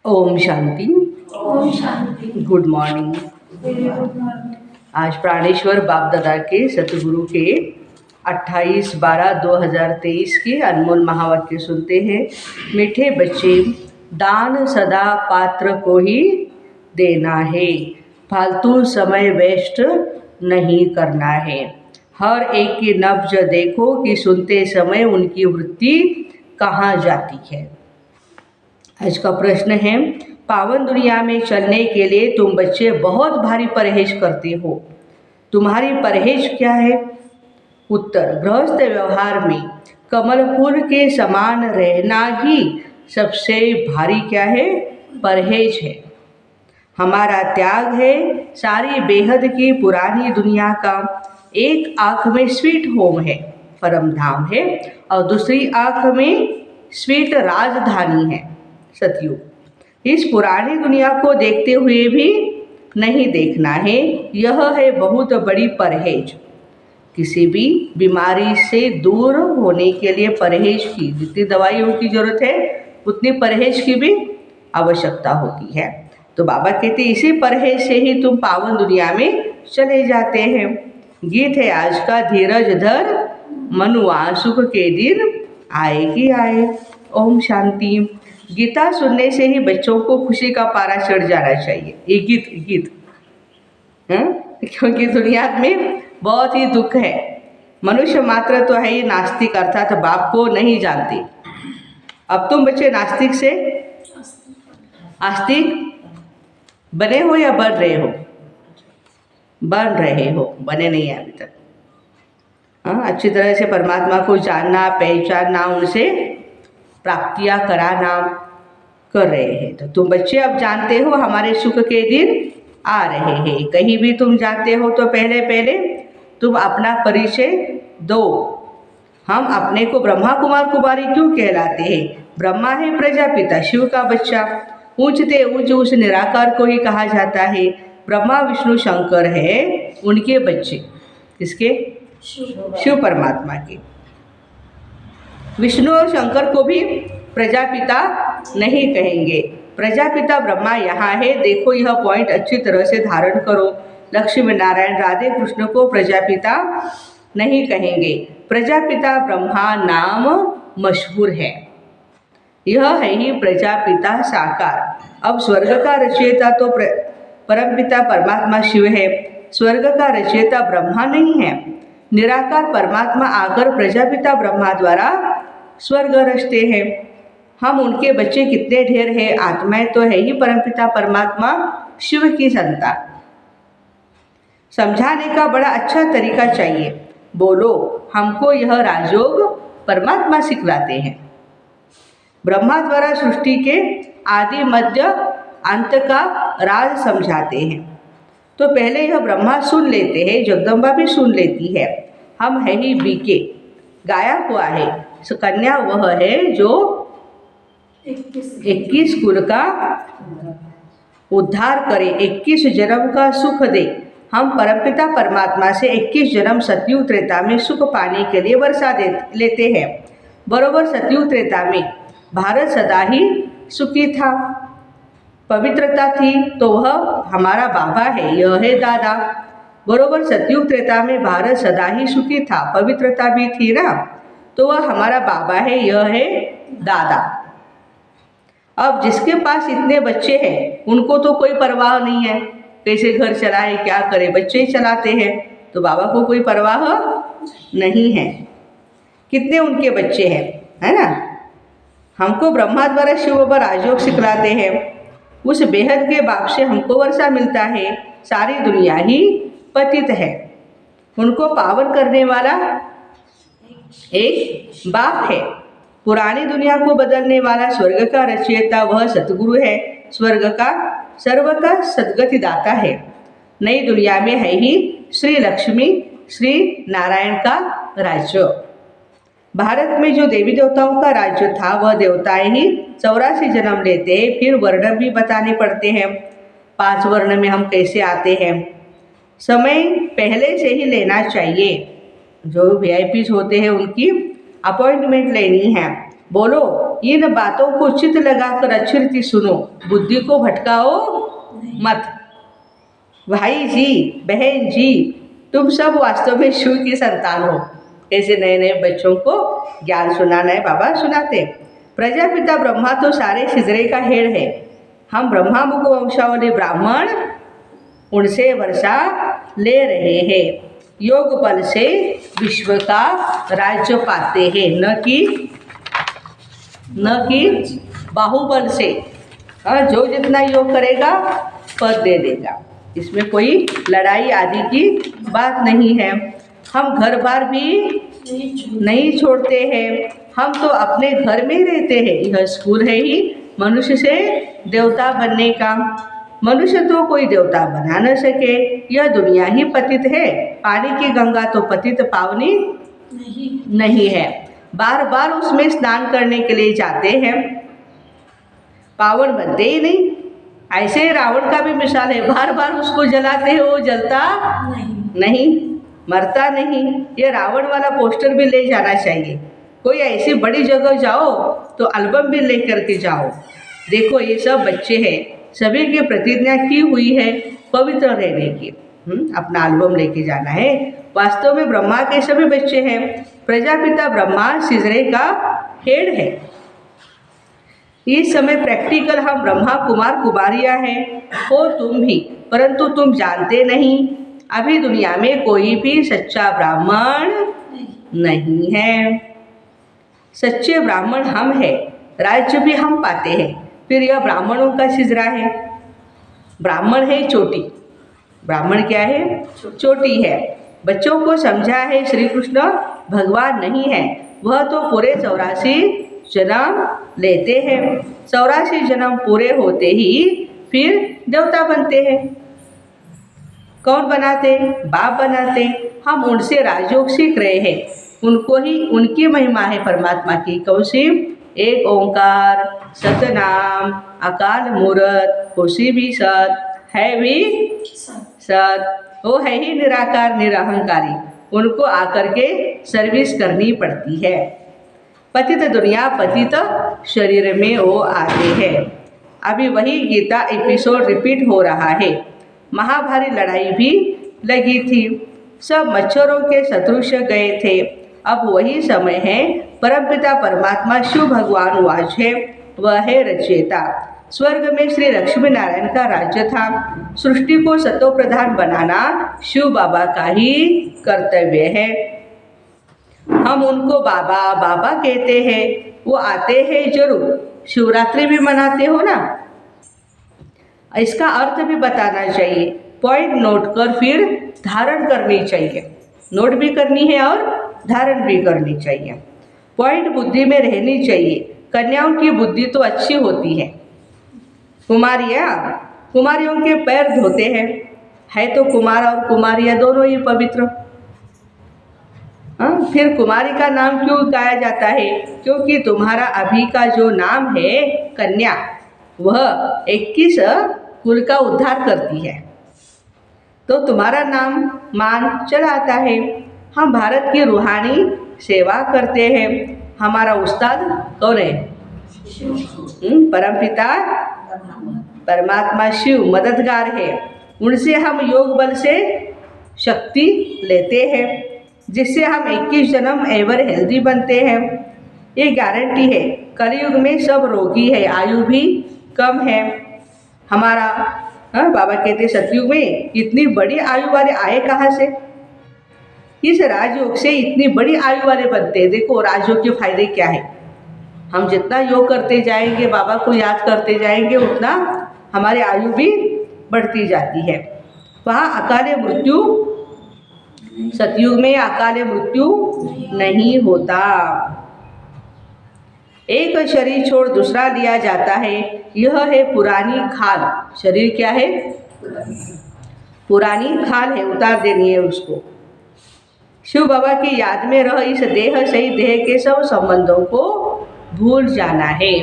ओम shanti. Om shanti. Good morning. Very good morning. आज प्राणेश्वर बाप दादा के सतगुरु के 28/12/2023 के अनमोल महावाक्य सुनते हैं। मीठे बच्चे, दान सदा पात्र को ही देना है, फालतू समय वेस्ट नहीं करना है। हर एक की नब्ज देखो कि सुनते समय उनकी वृत्ति कहाँ जाती है। आज का प्रश्न है, पावन दुनिया में चलने के लिए तुम बच्चे बहुत भारी परहेज करते हो। तुम्हारी परहेज क्या है? उत्तर, गृहस्थ व्यवहार में कमल फूल के समान रहना ही सबसे भारी क्या है? परहेज है। हमारा त्याग है सारी बेहद की पुरानी दुनिया का। एक आँख में स्वीट होम है, परम धाम है, और दूसरी आँख में स्वीट राजधानी है, सतयुग। इस पुरानी दुनिया को देखते हुए भी नहीं देखना है, यह है बहुत बड़ी परहेज। किसी भी बीमारी से दूर होने के लिए परहेज की जितनी दवाइयों की जरूरत है उतनी परहेज की भी आवश्यकता होती है। तो बाबा कहते इसी परहेज से ही तुम पावन दुनिया में चले जाते हैं। गीत है आज का, धीरज धर मनुआ सुख के दिन आए ही आए। ओम शांति। गीता सुनने से ही बच्चों को खुशी का पारा चढ़ जाना चाहिए। ये गीत क्योंकि दुनिया में बहुत ही दुख है। मनुष्य मात्र तो है ही नास्तिक, अर्थात बाप को नहीं जानते। अब तुम बच्चे नास्तिक से आस्तिक बने हो या बन रहे हो? बन रहे हो, बने नहीं है अभी तक। अच्छी तरह से परमात्मा को जानना, पहचानना, उनसे प्राप्तियां कराना कर रहे हैं। तो तुम बच्चे अब जानते हो हमारे सुख के दिन आ रहे हैं। कहीं भी तुम जाते हो तो पहले पहले तुम अपना परिचय दो। हम अपने को ब्रह्मा कुमार कुमारी क्यों कहलाते हैं? ब्रह्मा है प्रजापिता, शिव का बच्चा। ऊंचते ऊंच उस निराकार को ही कहा जाता है। ब्रह्मा विष्णु शंकर है उनके बच्चे। किसके? शिव परमात्मा के। विष्णु और शंकर को भी प्रजापिता नहीं कहेंगे। प्रजापिता ब्रह्मा यहाँ है। देखो यह पॉइंट अच्छी तरह से धारण करो। लक्ष्मी नारायण राधे कृष्ण को प्रजापिता नहीं कहेंगे। प्रजापिता ब्रह्मा नाम मशहूर है। यह है ही प्रजापिता साकार। अब स्वर्ग का रचयिता तो परमपिता परमात्मा शिव है। स्वर्ग का रचयिता ब्रह्मा नहीं है। निराकार परमात्मा आकर प्रजापिता ब्रह्मा द्वारा स्वर्ग रचते हैं। हम उनके बच्चे कितने ढेर हैं। आत्माएं तो है ही परमपिता परमात्मा शिव की संतान। समझाने का बड़ा अच्छा तरीका चाहिए। बोलो, हमको यह राजयोग परमात्मा सिखलाते हैं। ब्रह्मा द्वारा सृष्टि के आदि मध्य अंत का राज समझाते हैं। तो पहले यह ब्रह्मा सुन लेते हैं, जगदम्बा भी सुन लेती है। हम है ही बीके, गाया हुआ है। कन्या वह है जो 21 कुल का उद्धार करे, 21 जन्म का सुख दे। हम परमपिता परमात्मा से 21 जन्म सतयुग त्रेता में सुख पाने के लिए वर्षा लेते हैं। बरोबर सतयुग त्रेता में भारत सदा ही सुखी था, पवित्रता थी, तो वह हमारा बाबा है, यह है दादा। बरोबर सतयुग त्रेता में भारत सदा ही सुखी था, पवित्रता भी थी ना, तो वह हमारा बाबा है, यह है दादा। अब जिसके पास इतने बच्चे हैं उनको तो कोई परवाह नहीं है, कैसे घर चलाए, क्या करे, बच्चे ही चलाते हैं, तो बाबा को कोई परवाह नहीं है। कितने उनके बच्चे हैं, है ना। हमको ब्रह्मा द्वारा शिव बाबा राजयोग सिखलाते हैं। उस बेहद के बाप से हमको वर्षा मिलता है। सारी दुनिया ही पतित है, उनको पावन करने वाला एक बाप है। पुरानी दुनिया को बदलने वाला स्वर्ग का रचयिता वह सतगुरु है। स्वर्ग का सर्व का सद्गति दाता है। नई दुनिया में है ही श्री लक्ष्मी श्री नारायण का राज्य। भारत में जो देवी देवताओं का राज्य था वह देवताएं ही 84 जन्म लेते हैं। फिर वर्ण भी बताने पड़ते हैं, 5 वर्ण में हम कैसे आते हैं। समय पहले से ही लेना चाहिए। जो VIPs होते हैं उनकी अपॉइंटमेंट लेनी है। बोलो, इन बातों को चित्त लगाकर अच्छी रीति सुनो, बुद्धि को भटकाओ मत। भाई जी, बहन जी, तुम सब वास्तव में शिव की संतान हो। ऐसे नए नए बच्चों को ज्ञान सुनाना है, बाबा सुनाते। प्रजापिता ब्रह्मा तो सारे सिजरे का हेड है। हम ब्रह्मा मुख वंशावली ब्राह्मण उनसे वर्षा ले रहे हैं। योग बल से विश्व का राज्य पाते हैं, न कि बाहुबल से। जो जितना योग करेगा पद दे देगा, इसमें कोई लड़ाई आदि की बात नहीं है। हम घर बार भी नहीं छोड़ते हैं, हम तो अपने घर में ही रहते हैं। यह स्कूल है ही मनुष्य से देवता बनने का। मनुष्य तो कोई देवता बना न सके, यह दुनिया ही पतित है। पानी की गंगा तो पतित पावनी नहीं है, बार बार उसमें स्नान करने के लिए जाते हैं, पावन बनते ही नहीं। ऐसे रावण का भी मिसाल है, बार बार उसको जलाते हैं, वो जलता नहीं, मरता नहीं। ये रावण वाला पोस्टर भी ले जाना चाहिए। कोई ऐसी बड़ी जगह जाओ तो एल्बम भी ले करके जाओ। देखो ये सब बच्चे हैं, सभी की प्रतिज्ञा की हुई है पवित्र रहने की। अपना एल्बम लेके जाना है। वास्तव में ब्रह्मा के सभी बच्चे हैं। प्रजापिता ब्रह्मा सिजरे का हेड है। इस समय प्रैक्टिकल हम ब्रह्मा कुमार कुमारियाँ हैं, हो तुम भी, परंतु तुम जानते नहीं। अभी दुनिया में कोई भी सच्चा ब्राह्मण नहीं है। सच्चे ब्राह्मण हम हैं, राज्य भी हम पाते हैं। फिर यह ब्राह्मणों का सिजरा है। ब्राह्मण है चोटी। ब्राह्मण क्या है? चोटी है। बच्चों को समझा है श्री कृष्ण भगवान नहीं है, वह तो पूरे 84 जन्म लेते हैं। 84 जन्म पूरे होते ही फिर देवता बनते हैं। कौन बनाते? बाप बनाते। हम उनसे राजयोग सीख रहे हैं। उनको ही उनकी महिमा है परमात्मा की। कौशी एक ओंकार, सतनाम, अकाल मूर्त, खुशी भी सत, है भी सत, वो है ही निराकार निरहंकारी। उनको आकर के सर्विस करनी पड़ती है। पतित दुनिया पतित शरीर में वो आते हैं। अभी वही गीता एपिसोड रिपीट हो रहा है। महाभारी लड़ाई भी लगी थी, सब मच्छरों के सदृश गए थे। अब वही समय है। परमपिता परमात्मा शिव भगवान वाच है, वह है रचयिता। स्वर्ग में श्री लक्ष्मी नारायण का राज्य था। सृष्टि को सतो प्रधान बनाना शिव बाबा का ही कर्तव्य है। हम उनको बाबा बाबा कहते हैं। वो आते हैं जरूर। शिवरात्रि भी मनाते हो ना, इसका अर्थ भी बताना चाहिए। पॉइंट नोट कर फिर धारण करनी चाहिए। नोट भी करनी है और धारण भी करनी चाहिए। पॉइंट बुद्धि में रहनी चाहिए। कन्याओं की बुद्धि तो अच्छी होती है। कुमारियों के पैर धोते हैं। है तो कुमार और कुमारियाँ दोनों ही पवित्र। फिर कुमारी का नाम क्यों गाया जाता है? क्योंकि तुम्हारा अभी का जो नाम है कन्या, वह 21 कुल का उद्धार करती है, तो तुम्हारा नाम मान चला आता है। हम भारत की रूहानी सेवा करते हैं। हमारा उस्ताद कौन है? परमपिता परमात्मा शिव मददगार है। उनसे हम योग बल से शक्ति लेते हैं, जिससे हम 21 जन्म एवर हेल्दी बनते हैं। ये गारंटी है। कलयुग में सब रोगी है, आयु भी कम है। हमारा बाबा कहते सतयुग में इतनी बड़ी आयु वाले आए कहाँ से? इस राजयोग से इतनी बड़ी आयु वाले बनते हैं। देखो राजयोग के फायदे क्या है। हम जितना योग करते जाएंगे, बाबा को याद करते जाएंगे, उतना हमारी आयु भी बढ़ती जाती है। वहाँ अकाल मृत्यु, सतयुग में अकाल मृत्यु नहीं होता। एक शरीर छोड़ दूसरा लिया जाता है। यह है पुरानी खाल। शरीर क्या है? पुरानी खाल है, उतार देनी है उसको। शिव बाबा की याद में रह इस देह सही देह के सब संबंधों को भूल जाना है।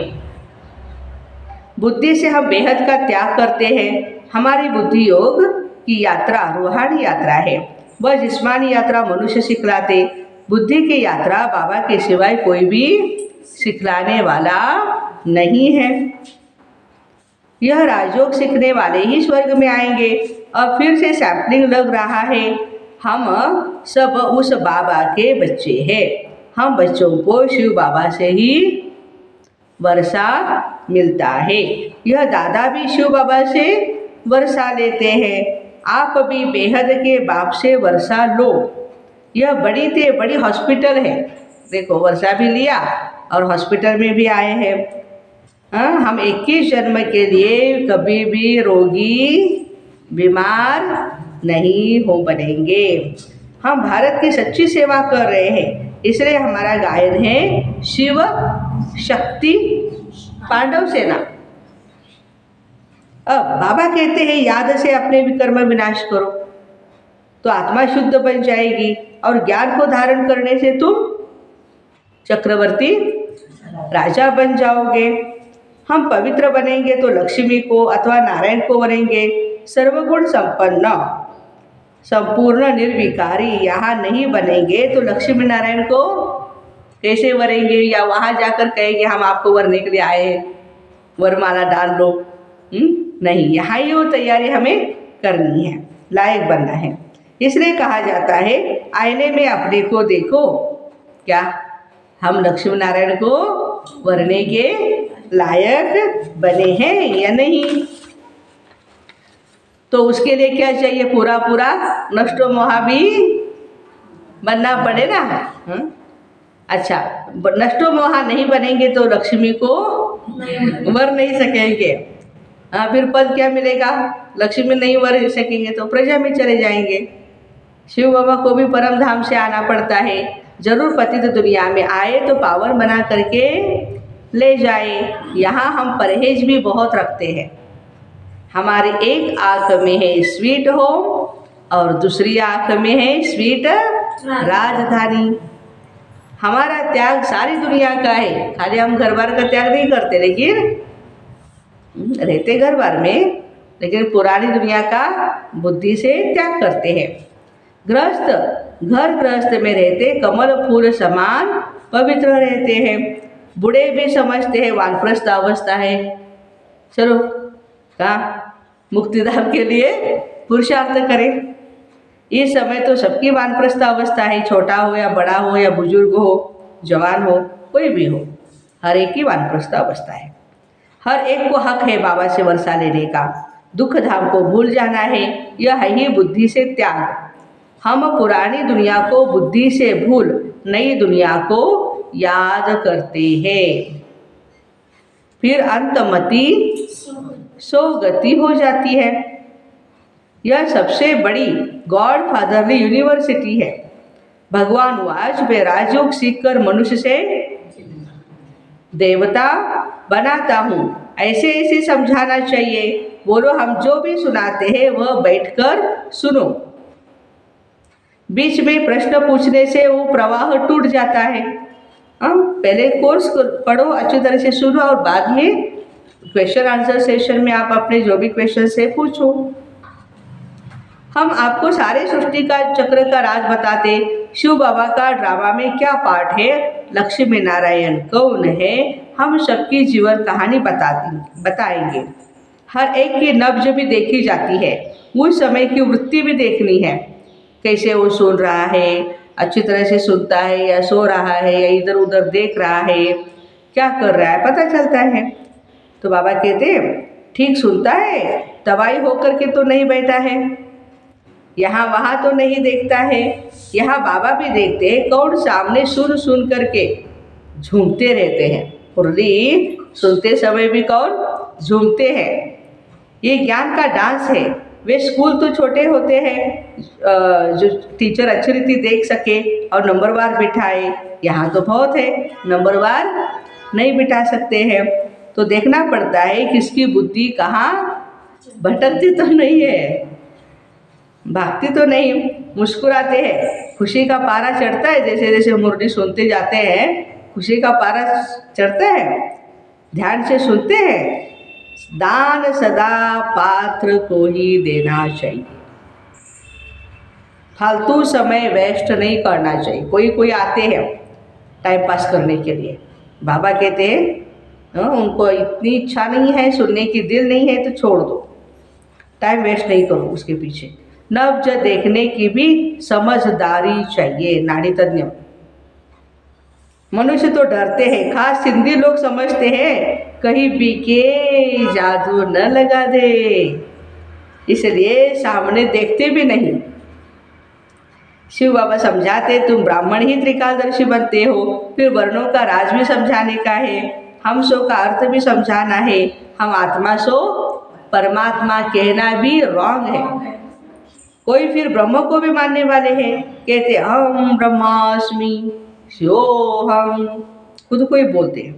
बुद्धि से हम बेहद का त्याग करते हैं। हमारी बुद्धि योग की यात्रा रूहानी यात्रा है। वह जिस्मानी यात्रा मनुष्य सिखलाते, बुद्धि की यात्रा बाबा के सिवाय कोई भी सिखलाने वाला नहीं है। यह राजयोग सीखने वाले ही स्वर्ग में आएंगे। और फिर से सैंपलिंग लग रहा है। हम सब उस बाबा के बच्चे हैं। हम बच्चों को शिव बाबा से ही वर्षा मिलता है। यह दादा भी शिव बाबा से वर्षा लेते हैं। आप भी बेहद के बाप से वर्षा लो। यह बड़ी से बड़ी हॉस्पिटल है। देखो, वर्षा भी लिया और हॉस्पिटल में भी आए हैं। हम 21 जन्म के लिए कभी भी रोगी बीमार नहीं हो बनेंगे। हम भारत की सच्ची सेवा कर रहे हैं, इसलिए हमारा गायन है शिव शक्ति पांडव सेना। अब बाबा कहते हैं याद से अपने विकर्म विनाश करो, तो आत्मा शुद्ध बन जाएगी और ज्ञान को धारण करने से तुम चक्रवर्ती राजा बन जाओगे। हम पवित्र बनेंगे तो लक्ष्मी को अथवा नारायण को बनेंगे। सर्वगुण संपन्न संपूर्ण निर्विकारी यहाँ नहीं बनेंगे तो लक्ष्मी नारायण को कैसे वरेंगे? या वहाँ जाकर कहेंगे हम आपको वरने के लिए आए हैं, वरमाला डाल लो। नहीं, यहाँ ही वो तैयारी हमें करनी है, लायक बनना है। इसलिए कहा जाता है आईने में अपने को देखो। क्या हम लक्ष्मी नारायण को वरने के लायक बने हैं या नहीं? तो उसके लिए क्या चाहिए? पूरा पूरा नष्टो मोहा भी बनना पड़ेगा। अच्छा, नष्टो मोहा नहीं बनेंगे तो लक्ष्मी को वर नहीं सकेंगे। फिर पद क्या मिलेगा? लक्ष्मी नहीं वर सकेंगे तो प्रजा में चले जाएंगे। शिव बाबा को भी परम धाम से आना पड़ता है। जरूर पतित दुनिया में आए तो पावन बना करके ले जाए। यहाँ हम परहेज भी बहुत रखते हैं। हमारी एक आँख में है स्वीट होम और दूसरी आँख में है स्वीट राजधानी। हमारा त्याग सारी दुनिया का है, खाली हम घर बार का त्याग नहीं करते, लेकिन रहते घर बार में, लेकिन पुरानी दुनिया का बुद्धि से त्याग करते हैं। गृहस्थ घर गृहस्थ में रहते कमल फूल समान पवित्र रहते हैं। बूढ़े भी समझते हैं वानप्रस्थ अवस्था है, चलो कहाँ मुक्तिधाम के लिए पुरुषार्थ करें। इस समय तो सबकी वानप्रस्थ अवस्था है, छोटा हो या बड़ा हो या बुजुर्ग हो, जवान हो, कोई भी हो, हर एक की वानप्रस्थ अवस्था है। हर एक को हक है बाबा से वर्षा लेने का। दुख धाम को भूल जाना है, यह है ही बुद्धि से त्याग। हम पुरानी दुनिया को बुद्धि से भूल नई दुनिया को याद करते हैं। फिर अंतमति सोगति हो जाती है। यह सबसे बड़ी गॉड फादरली यूनिवर्सिटी है। भगवान आज मैं राजयोग सीखकर मनुष्य से देवता बनाता हूँ, ऐसे ऐसे समझाना चाहिए। बोलो, हम जो भी सुनाते हैं वह बैठकर सुनो। बीच में प्रश्न पूछने से वो प्रवाह टूट जाता है। पहले कोर्स पढ़ो, अच्छी तरह से सुनो और बाद में क्वेश्चन आंसर सेशन में आप अपने जो भी क्वेश्चन से पूछो। हम आपको सारे सृष्टि का चक्र का राज बताते। शिव बाबा का ड्रामा में क्या पार्ट है, लक्ष्मी नारायण कौन है, हम सबकी जीवन कहानी बताएंगे। हर एक की नब्ज भी देखी जाती है, उस समय की वृत्ति भी देखनी है। कैसे वो सुन रहा है, अच्छी तरह से सुनता है या सो रहा है या इधर उधर देख रहा है, क्या कर रहा है, पता चलता है। तो बाबा कहते ठीक सुनता है, तबाही होकर के तो नहीं बैठा है, यहाँ वहाँ तो नहीं देखता है। यहाँ बाबा भी देखते हैं कौन सामने सुन सुन करके झूमते रहते हैं। मुरली सुनते समय भी कौन झूमते हैं। ये ज्ञान का डांस है। वे स्कूल तो छोटे होते हैं, जो टीचर अच्छी रीति देख सके और नंबरवार बिठाए। यहाँ तो बहुत है, नंबरवार नहीं बिठा सकते हैं। तो देखना पड़ता है किसकी बुद्धि कहाँ भटकती तो नहीं है, भागती तो नहीं। मुस्कुराते हैं, खुशी का पारा चढ़ता है। जैसे जैसे मुरली सुनते जाते हैं खुशी का पारा चढ़ता है। ध्यान से सुनते हैं। दान सदा पात्र को ही देना चाहिए, फालतू समय वेस्ट नहीं करना चाहिए। कोई कोई आते हैं टाइम पास करने के लिए, बाबा कहते हैं उनको इतनी इच्छा नहीं है सुनने की, दिल नहीं है तो छोड़ दो, टाइम वेस्ट नहीं करो उसके पीछे। नब्ज देखने की भी समझदारी चाहिए। नाड़ी तज्ञ मनुष्य तो डरते हैं, खास सिंधी लोग समझते हैं कहीं बीके जादू न लगा दे, इसलिए सामने देखते भी नहीं। शिव बाबा समझाते तुम ब्राह्मण ही त्रिकालदर्शी बनते हो, फिर वर्णों का राज भी समझाने का है, हम सो का अर्थ भी समझाना है, हम आत्मा सो परमात्मा कहना भी रॉन्ग है। कोई फिर ब्रह्म को भी मानने वाले हैं, कहते हम ब्रह्मास्मि शिवोहम, खुद को ही बोलते हैं।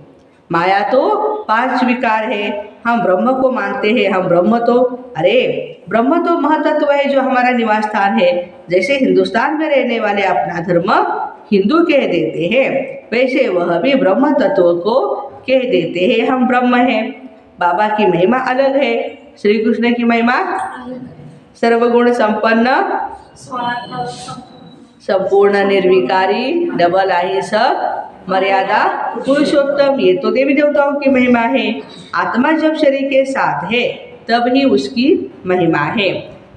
माया तो 5 विकार है, हम ब्रह्म को मानते हैं, हम ब्रह्म तो, अरे ब्रह्म तो महतत्व है जो हमारा निवास स्थान है। जैसे हिंदुस्तान में रहने वाले अपना धर्म हिंदू कह देते हैं, वैसे वह भी ब्रह्म तत्व को कह देते हैं हम ब्रह्म हैं। बाबा की महिमा अलग है, श्री कृष्ण की महिमा सर्वगुण संपन्न संपूर्ण निर्विकारी डबल अहिंसक मर्यादा पुरुषोत्तम, ये तो देवी देवताओं की महिमा है। आत्मा जब शरीर के साथ है तब ही उसकी महिमा है।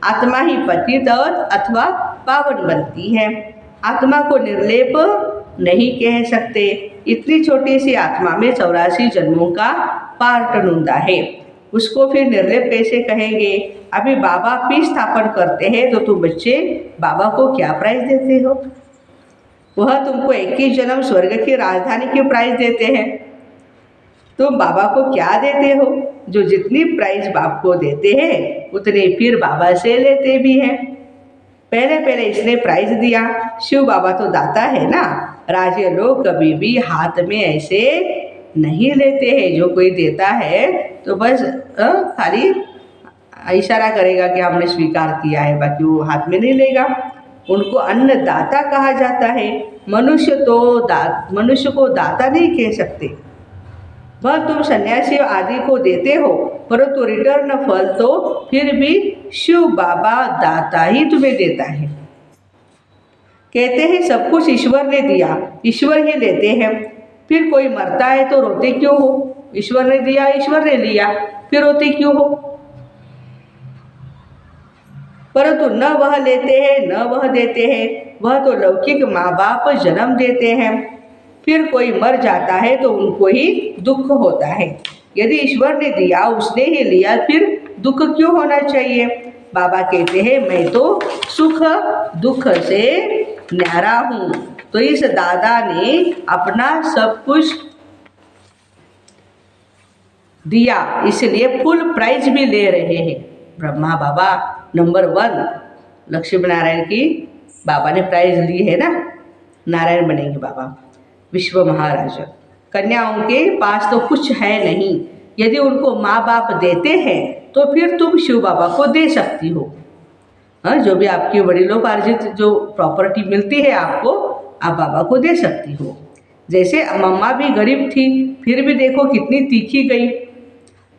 आत्मा ही पतित और अथवा पावन बनती है। आत्मा को निर्लेप नहीं कह सकते, इतनी छोटी सी आत्मा में 84 जन्मों का पार टनूंदा है, उसको फिर निर्लेप कैसे कहेंगे। अभी बाबा पीठ स्थापन करते हैं तो तुम बच्चे बाबा को क्या प्राइज देते हो? वह तुमको 21 जन्म स्वर्ग की राजधानी की प्राइज देते हैं, तुम बाबा को क्या देते हो? जो जितनी प्राइज बाप को देते हैं उतने फिर बाबा से लेते भी हैं। पहले इसने प्राइज दिया, शिव बाबा तो दाता है ना, राजे लोग कभी भी हाथ में ऐसे नहीं लेते हैं। जो कोई देता है तो बस खाली इशारा करेगा कि हमने स्वीकार किया है, बाकी वो हाथ में नहीं लेगा। उनको अन्नदाता कहा जाता है। मनुष्य को दाता नहीं कह सकते। वह तुम सन्यासी आदि को देते हो, परंतु रिटर्न फल तो फिर भी शिव बाबा दाता ही तुम्हें देता है। कहते हैं सब कुछ ईश्वर ने दिया, ईश्वर ही लेते हैं। फिर कोई मरता है तो रोते क्यों हो? ईश्वर ने दिया, ईश्वर ने लिया, फिर रोते क्यों हो? परंतु न वह लेते हैं न वह देते हैं, वह तो लौकिक माँ बाप जन्म देते हैं। फिर कोई मर जाता है तो उनको ही दुख होता है। यदि ईश्वर ने दिया, उसने ही लिया, फिर दुख क्यों होना चाहिए? बाबा कहते हैं मैं तो सुख दुख से न्यारा हूँ। तो इस दादा ने अपना सब कुछ दिया, इसलिए फुल प्राइज भी ले रहे हैं। ब्रह्मा बाबा नंबर 1 लक्ष्मी नारायण की बाबा ने प्राइज ली है ना, नारायण बनेंगे बाबा, विश्व महाराज। कन्याओं के पास तो कुछ है नहीं, यदि उनको माँ बाप देते हैं तो फिर तुम शिव बाबा को दे सकती हो। हाँ, जो भी आपकी वडिलोपार्जित जो प्रॉपर्टी मिलती है आपको, आप बाबा को दे सकती हो। जैसे मम्मा भी गरीब थी, फिर भी देखो कितनी तीखी गई,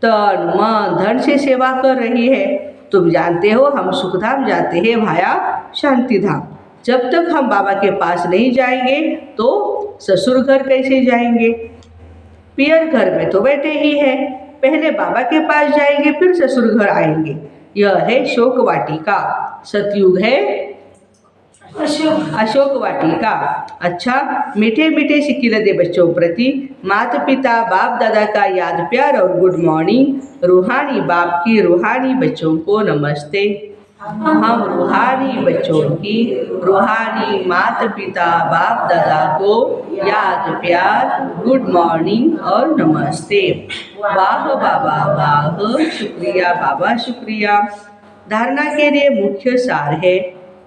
तन मन धन से सेवा कर रही है। तुम जानते हो हम सुखधाम जाते हैं भाया शांति धाम। जब तक हम बाबा के पास नहीं जाएंगे तो ससुर घर कैसे जाएंगे? पियर घर में तो बैठे ही हैं, पहले बाबा के पास जाएंगे फिर ससुर घर आएंगे। यह है शोक वाटिका, सतयुग है अशोक वाटिका। अच्छा, मीठे मीठे सिक्के दे बच्चों प्रति माता पिता बाप दादा का याद प्यार और गुड मॉर्निंग। रूहानी बाप की रूहानी बच्चों को नमस्ते। हम रूहानी बच्चों की रूहानी माता पिता बाप दादा को याद प्यार गुड मॉर्निंग और नमस्ते। वाह बाबा वाह, शुक्रिया बाबा शुक्रिया। धारणा के लिए मुख्य सार है,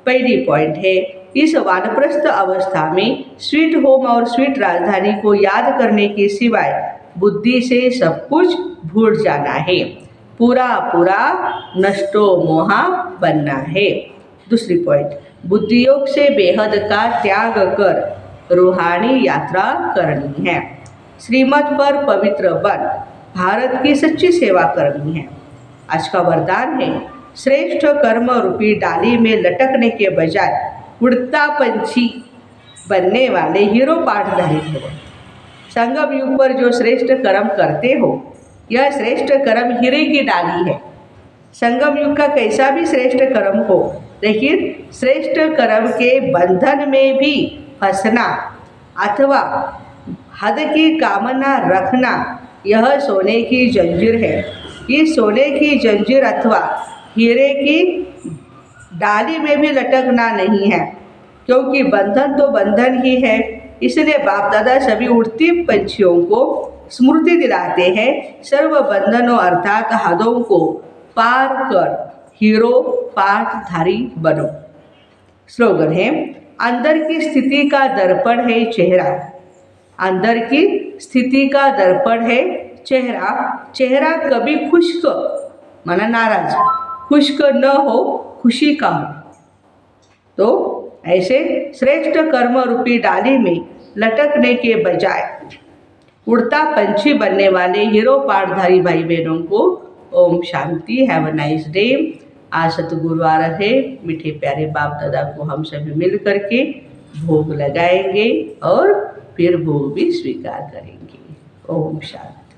पहली पॉइंट है, इस वानप्रस्थ अवस्था में स्वीट होम और स्वीट राजधानी को याद करने के सिवाय बुद्धि से सब कुछ भूल जाना है। पूरा पूरा नष्टो मोहा बनना है। दूसरी पॉइंट, बुद्धि योग से बेहद का त्याग कर रूहानी यात्रा करनी है। श्रीमत पर पवित्र बन भारत की सच्ची सेवा करनी है। आज का वरदान है, श्रेष्ठ कर्म रूपी डाली में लटकने के बजाय उड़ता पंछी बनने वाले हीरो पाठधारी भव। संगम युग पर जो श्रेष्ठ कर्म करते हो, यह श्रेष्ठ कर्म हीरे की डाली है। संगम युग का कैसा भी श्रेष्ठ कर्म हो, लेकिन श्रेष्ठ कर्म के बंधन में भी फंसना अथवा हद की कामना रखना, यह सोने की जंजीर है। इस सोने की जंजीर अथवा हीरे की डाली में भी लटकना नहीं है, क्योंकि बंधन तो बंधन ही है। इसलिए बाप दादा सभी उड़ती पंछियों को स्मृति दिलाते हैं, सर्व बंधनों अर्थात हदों को पार कर हीरो पाठधारी बनो। स्लोगन है, अंदर की स्थिति का दर्पण है चेहरा। अंदर की स्थिति का दर्पण है चेहरा। चेहरा कभी खुश्क माना नाराज, खुश्क न हो, खुशी का हो। तो ऐसे श्रेष्ठ कर्म रूपी डाली में लटकने के बजाय उड़ता पंछी बनने वाले हीरो पाठधारी भाई बहनों को Om shanti. Have a nice day. आज सतगुरुवार है, मीठे प्यारे बाप दादा को हम सभी मिल करके भोग लगाएंगे और फिर भोग भी स्वीकार करेंगे। ओम शांति।